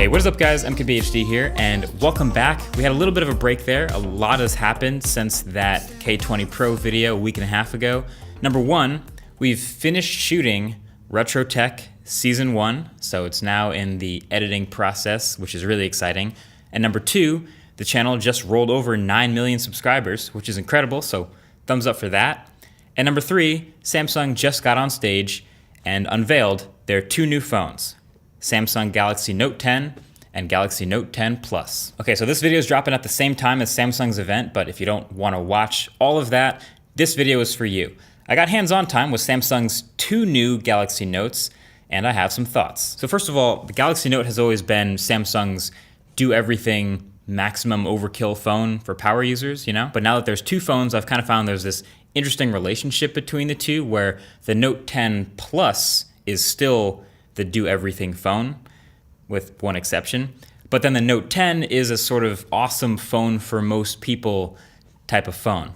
Hey, what is up guys? MKBHD here, and welcome back. We had a little bit of a break there. A lot has happened since that K20 Pro video a week and a half ago. Number one, we've finished shooting Retro Tech Season 1, so it's now in the editing process, which is really exciting. And number two, the channel just rolled over 9 million subscribers, which is incredible, so thumbs up for that. And number three, Samsung just got on stage and unveiled their two new phones, Samsung Galaxy Note 10 and Galaxy Note 10 Plus. Okay, so this video is dropping at the same time as Samsung's event, but if you don't want to watch all of that, this video is for you. I got hands-on time with Samsung's two new Galaxy Notes, and I have some thoughts. So first of all, the Galaxy Note has always been Samsung's do-everything maximum overkill phone for power users, you know? But now that there's two phones, I've kind of found there's this interesting relationship between the two where the Note 10 Plus is still the do-everything phone, with one exception. But then the Note 10 is a sort of awesome phone for most people type of phone.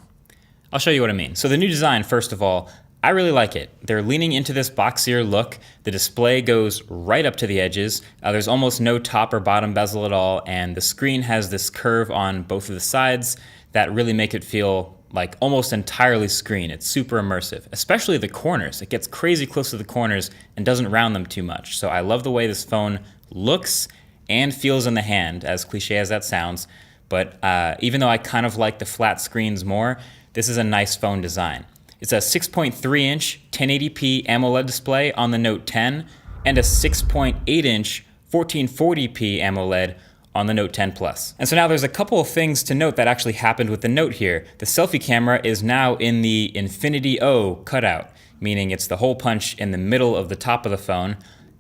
I'll show you what I mean. So the new design, first of all, I really like it. They're leaning into this boxier look. The display goes right up to the edges. There's almost no top or bottom bezel at all, and the screen has this curve on both of the sides that really make it feel like almost entirely screen. It's super immersive, especially the corners. It gets crazy close to the corners and doesn't round them too much. So I love the way this phone looks and feels in the hand, as cliche as that sounds. But even though I kind of like the flat screens more, this is a nice phone design. It's a 6.3-inch 1080p AMOLED display on the Note 10 and a 6.8-inch 1440p AMOLED on the Note 10 Plus. And so now there's a couple of things to note that actually happened with the Note here. The selfie camera is now in the Infinity O cutout, meaning it's the hole punch in the middle of the top of the phone.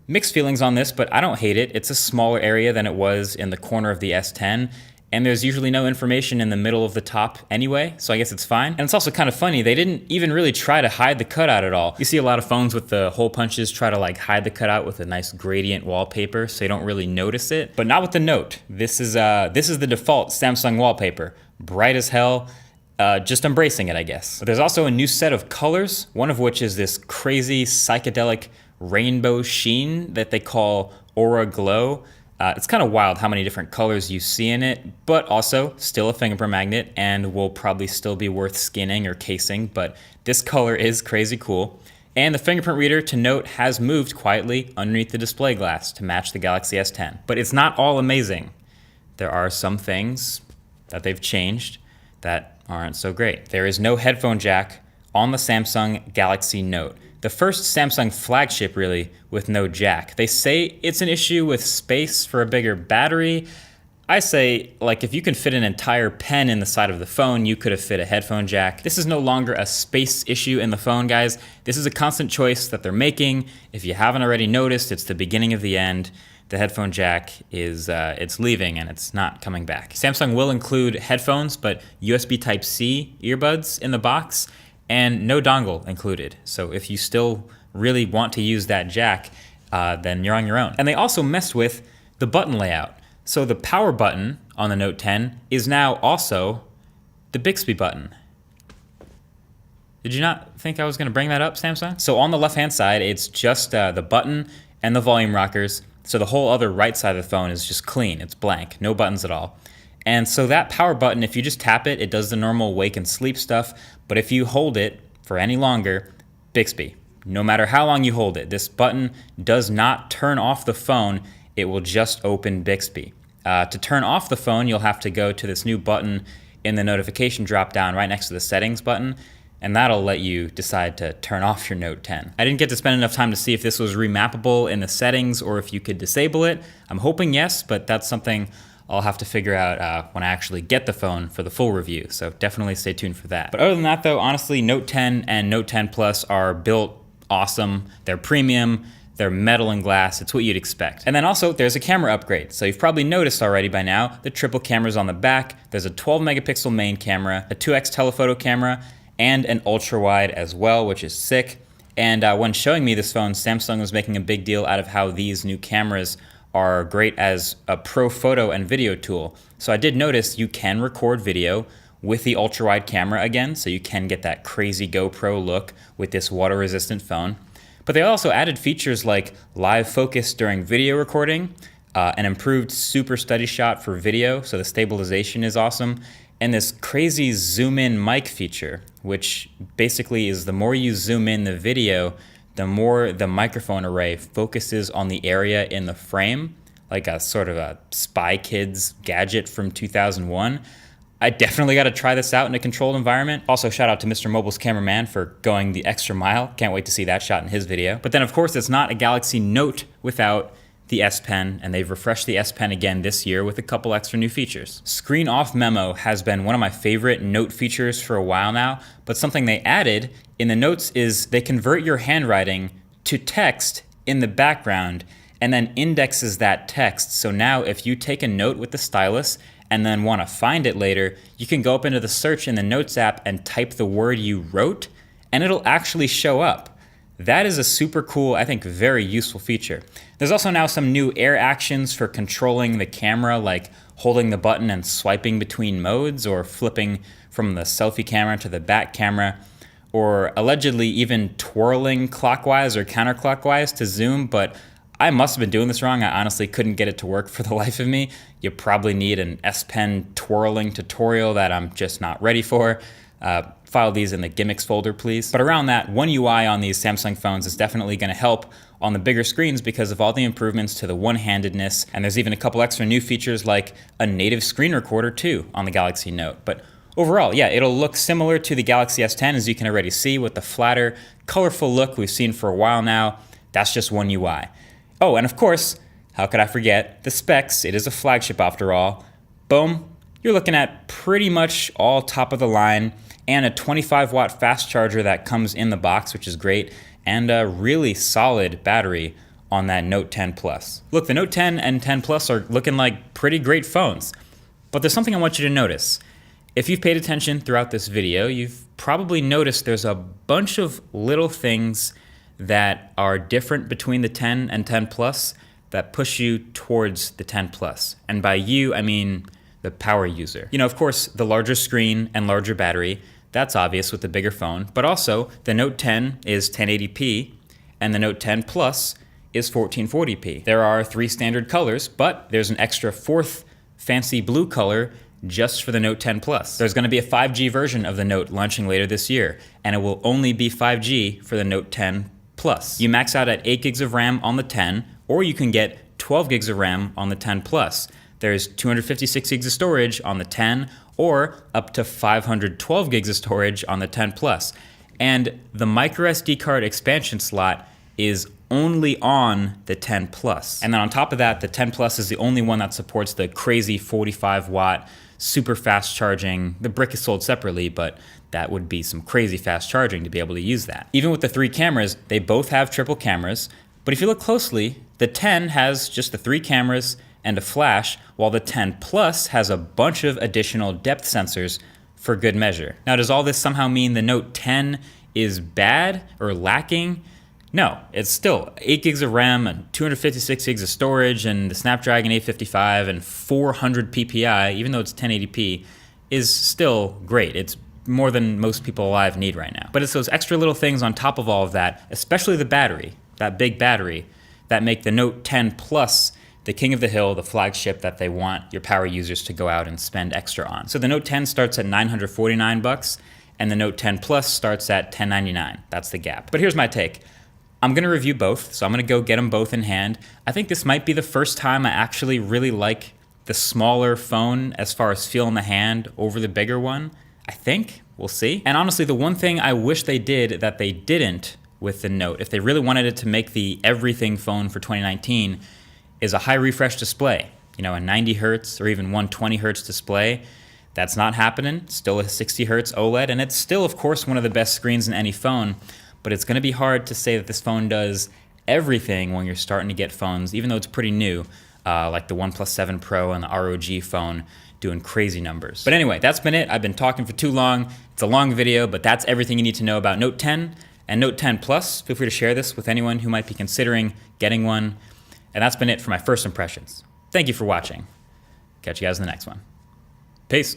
Mixed feelings on this, but I don't hate it. It's a smaller area than it was in the corner of the S10, and there's usually no information in the middle of the top anyway, so I guess it's fine. And it's also kind of funny, they didn't even really try to hide the cutout at all. You see a lot of phones with the hole punches try to like hide the cutout with a nice gradient wallpaper so you don't really notice it, but not with the Note. This is the default Samsung wallpaper. Bright as hell, just embracing it, I guess. But there's also a new set of colors, one of which is this crazy psychedelic rainbow sheen that they call Aura Glow. It's kind of wild how many different colors you see in it, but also still a fingerprint magnet and will probably still be worth skinning or casing, but this color is crazy cool. And the fingerprint reader, to note, has moved quietly underneath the display glass to match the Galaxy S10. But it's not all amazing. There are some things that they've changed that aren't so great. There is no headphone jack on the Samsung Galaxy Note. The first Samsung flagship, really, with no jack. They say it's an issue with space for a bigger battery. I say, like, if you can fit an entire pen in the side of the phone, you could have fit a headphone jack. This is no longer a space issue in the phone, guys. This is a constant choice that they're making. If you haven't already noticed, it's the beginning of the end. The headphone jack is, it's leaving and it's not coming back. Samsung will include headphones, but USB Type-C earbuds in the box, and no dongle included. So if you still really want to use that jack, then you're on your own. And they also messed with the button layout. So the power button on the Note 10 is now also the Bixby button. Did you not think I was gonna bring that up, Samsung? So on the left-hand side, it's just the button and the volume rockers. So the whole other right side of the phone is just clean, it's blank, no buttons at all. And so that power button, if you just tap it, it does the normal wake and sleep stuff. But if you hold it for any longer, Bixby. No matter how long you hold it, this button does not turn off the phone. It will just open Bixby. To turn off the phone, you'll have to go to this new button in the notification drop-down right next to the settings button, and that'll let you decide to turn off your Note 10. I didn't get to spend enough time to see if this was remappable in the settings or if you could disable it. I'm hoping yes, but that's something I'll have to figure out when I actually get the phone for the full review, so definitely stay tuned for that. But other than that though, honestly, Note 10 and Note 10 Plus are built awesome. They're premium, they're metal and glass, it's what you'd expect. And then also, there's a camera upgrade. So you've probably noticed already by now, the triple cameras on the back. There's a 12 megapixel main camera, a 2x telephoto camera, and an ultra wide as well, which is sick. And when showing me this phone, Samsung was making a big deal out of how these new cameras are great as a pro photo and video tool. So I did notice you can record video with the ultra wide camera again, so you can get that crazy GoPro look with this water resistant phone. But they also added features like live focus during video recording, an improved super steady shot for video, so the stabilization is awesome, and this crazy zoom in mic feature, which basically is the more you zoom in the video, the more the microphone array focuses on the area in the frame, like a sort of a Spy Kids gadget from 2001. I definitely got to try this out in a controlled environment. Also, shout out to Mr. Mobile's cameraman for going the extra mile. Can't wait to see that shot in his video. But then, of course, it's not a Galaxy Note without the S Pen, and they've refreshed the S Pen again this year with a couple extra new features. Screen off memo has been one of my favorite Note features for a while now, but something they added in the Notes is they convert your handwriting to text in the background and then indexes that text. So now if you take a note with the stylus and then want to find it later, you can go up into the search in the Notes app and type the word you wrote, and it'll actually show up. That is a super cool, I think very useful feature. There's also now some new air actions for controlling the camera, like holding the button and swiping between modes, or flipping from the selfie camera to the back camera, or allegedly even twirling clockwise or counterclockwise to zoom, but I must have been doing this wrong. I honestly couldn't get it to work for the life of me. You probably need an S Pen twirling tutorial that I'm just not ready for. File these in the gimmicks folder, please. But around that, One UI on these Samsung phones is definitely gonna help on the bigger screens because of all the improvements to the one-handedness, and there's even a couple extra new features like a native screen recorder too on the Galaxy Note. But overall, yeah, it'll look similar to the Galaxy S10, as you can already see, with the flatter, colorful look we've seen for a while now. That's just One UI. Oh, and of course, how could I forget the specs? It is a flagship after all. Boom, you're looking at pretty much all top of the line, and a 25-watt fast charger that comes in the box, which is great, and a really solid battery on that Note 10 Plus. Look, the Note 10 and 10 Plus are looking like pretty great phones, but there's something I want you to notice. If you've paid attention throughout this video, you've probably noticed there's a bunch of little things that are different between the 10 and 10 Plus that push you towards the 10 Plus. And by you, I mean the power user. You know, of course, the larger screen and larger battery, that's obvious with the bigger phone, but also the Note 10 is 1080p and the Note 10 Plus is 1440p. There are 3 standard colors, but there's an extra 4th fancy blue color just for the Note 10 Plus. There's gonna be a 5G version of the Note launching later this year, and it will only be 5G for the Note 10 Plus. You max out at 8 gigs of RAM on the 10, or you can get 12 gigs of RAM on the 10 Plus. There's 256 gigs of storage on the 10, or up to 512 gigs of storage on the 10 Plus. And the microSD card expansion slot is only on the 10 Plus. And then on top of that, the 10 Plus is the only one that supports the crazy 45-watt super fast charging. The brick is sold separately, but that would be some crazy fast charging to be able to use that. Even with the 3 cameras, they both have triple cameras, but if you look closely, the 10 has just the 3 cameras and a flash, while the 10 Plus has a bunch of additional depth sensors for good measure. Now, does all this somehow mean the Note 10 is bad or lacking? No, it's still 8 gigs of RAM and 256 gigs of storage, and the Snapdragon 855 and 400 PPI, even though it's 1080p, is still great. It's more than most people alive need right now. But it's those extra little things on top of all of that, especially the battery, that big battery, that make the Note 10 Plus the king of the hill, the flagship that they want your power users to go out and spend extra on. So the Note 10 starts at $949, and the Note 10 Plus starts at $1,099. That's the gap. But here's my take. I'm gonna review both, so I'm gonna go get them both in hand. I think this might be the first time I actually really like the smaller phone as far as feel in the hand over the bigger one. I think, we'll see. And honestly, the one thing I wish they did that they didn't with the Note, if they really wanted it to make the everything phone for 2019, is a high refresh display. You know, a 90 hertz or even 120 hertz display. That's not happening. Still a 60 hertz OLED, and it's still, of course, one of the best screens in any phone, but it's gonna be hard to say that this phone does everything when you're starting to get phones, even though it's pretty new, like the OnePlus 7 Pro and the ROG phone doing crazy numbers. But anyway, that's been it. I've been talking for too long. It's a long video, but that's everything you need to know about Note 10 and Note 10 Plus. Feel free to share this with anyone who might be considering getting one. And that's been it for my first impressions. Thank you for watching. Catch you guys in the next one. Peace.